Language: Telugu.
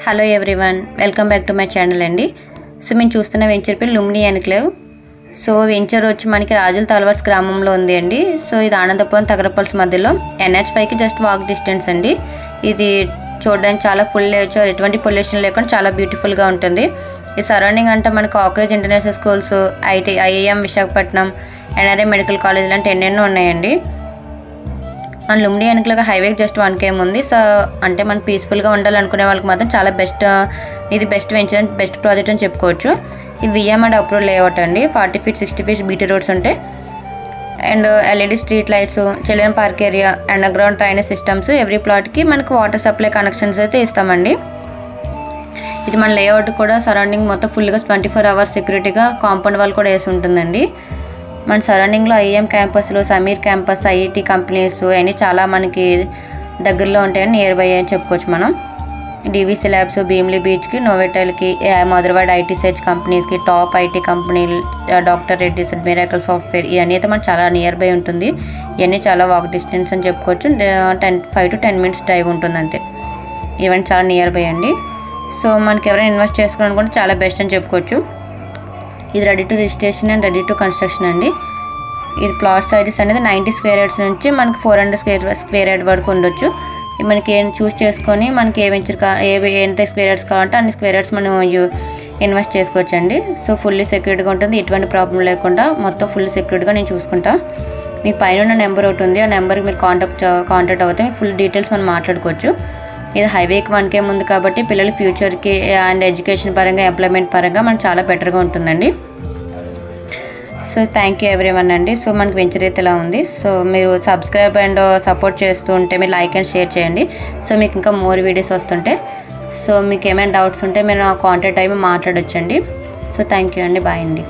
Hello everyone, welcome back to my channel అండి. సో మేము చూస్తున్న వెంచర్ పేరు లుంబిని ఎన్క్లేవ్. సో వెంచర్ వచ్చి మనకి రాజుల తలవర్స్ గ్రామంలో ఉంది అండి. సో ఇది ఆనందపురం తగరపల్స్ మధ్యలో NH5కి జస్ట్ వాక్ డిస్టెన్స్ అండి. ఇది చూడడానికి చాలా ఫుల్ నేచర్, ఎటువంటి పొల్యూషన్ లేకుండా చాలా బ్యూటిఫుల్గా ఉంటుంది. ఈ సరౌండింగ్ అంటే మనకు Oakridge international schools, IIM Visakhapatnam, NRA medical college లాంటి ఎన్నెన్నో ఉన్నాయండి. అండ్ లుంబిని ఎన్క్లేవ్ హైవేకి జస్ట్ 1 km ఉంది. సో అంటే మనం పీస్ఫుల్గా ఉండాలనుకునే వాళ్ళకి మాత్రం చాలా ఇది best venture and best project అని చెప్పుకోవచ్చు. ఇది VM అండ్ అప్రూవల్ లేఅవుట్ అండి. 40 feet 60 feet BT రోడ్స్ ఉంటాయి. And LED street lights, children park area, underground drainage systems, every ప్లాట్కి మనకు వాటర్ సప్లై కనెక్షన్స్ అయితే ఇస్తామండి. ఇది మన లేఅవుట్ కూడా సరౌండింగ్ మొత్తం ఫుల్గా 24 hours సెక్యూరిటీగా కాంపౌండ్ వాల్ కూడా వేసి ఉంటుందండి. మన సరౌండింగ్లో IIM క్యాంపస్లో, సమీర్ క్యాంపస్, IIT కంపెనీస్ అన్నీ చాలా మనకి దగ్గరలో ఉంటాయని నియర్ బై అని చెప్పుకోవచ్చు మనం. DVC ల్యాబ్స్, భీమ్లీ బీచ్కి, నోవెటల్కి, మధురవాడ ITSH కంపెనీస్కి, టాప్ IT కంపెనీలు, డాక్టర్ రెడ్డిస్, మిరాకల్ సాఫ్ట్వేర్, ఇవన్నీ అయితే మనకు చాలా నియర్ బై ఉంటుంది. ఇవన్నీ చాలా వాక్ డిస్టెన్స్ అని చెప్పుకోవచ్చు. 5 to 10 minutes డ్రైవ్ ఉంటుంది అంతే. ఇవన్నీ చాలా నియర్ బై అండి. సో మనకి ఎవరైనా ఇన్వెస్ట్ చేసుకోవాలనుకుంటే చాలా బెస్ట్ అని చెప్పుకోవచ్చు. ఇది ready to registration and ready to construction అండి. ఇది ప్లాట్ సైజెస్ అనేది 90 square yards నుంచి మనకి 400 square yard వరకు ఉండొచ్చు. మనకి ఏం చూస్ చేసుకొని మనకి ఎంత స్క్వేర్ యార్డ్స్ కావాలంటే అన్ని స్క్వేర్ యార్డ్స్ మనం ఇన్వెస్ట్ చేసుకోవచ్చు అండి. సో ఫుల్లీ సెక్యూర్డ్గా ఉంటుంది, ఎటువంటి ప్రాబ్లం లేకుండా మొత్తం ఫుల్లీ సెక్యూర్డ్గా నేను చూసుకుంటా. మీకు పైన నెంబర్ ఒకటి ఉంది, ఆ నెంబర్కి మీరు కాంటాక్ట్ అవుతే మీకు ఫుల్ డీటెయిల్స్ మనం మాట్లాడుకోవచ్చు. ఇది హైవేకి 1 km ఉంది కాబట్టి పిల్లల ఫ్యూచర్కి అండ్ ఎడ్యుకేషన్ పరంగా, ఎంప్లాయ్మెంట్ పరంగా మనకు చాలా బెటర్గా ఉంటుందండి. సో థ్యాంక్ యూ ఎవ్రీవన్ అండి. సో మనకి వెంచర్ అయితే ఇలా ఉంది. సో మీరు సబ్స్క్రైబ్ అండ్ సపోర్ట్ చేస్తూ ఉంటే మీరు లైక్ అండ్ షేర్ చేయండి. సో మీకు ఇంకా మోర్ వీడియోస్ వస్తుంటే, సో మీకు ఏమైనా డౌట్స్ ఉంటే మీరు కాంటాక్ట్ అయ్యి మాట్లాడొచ్చండి. సో థ్యాంక్ యూ అండి, బాయ్ అండి.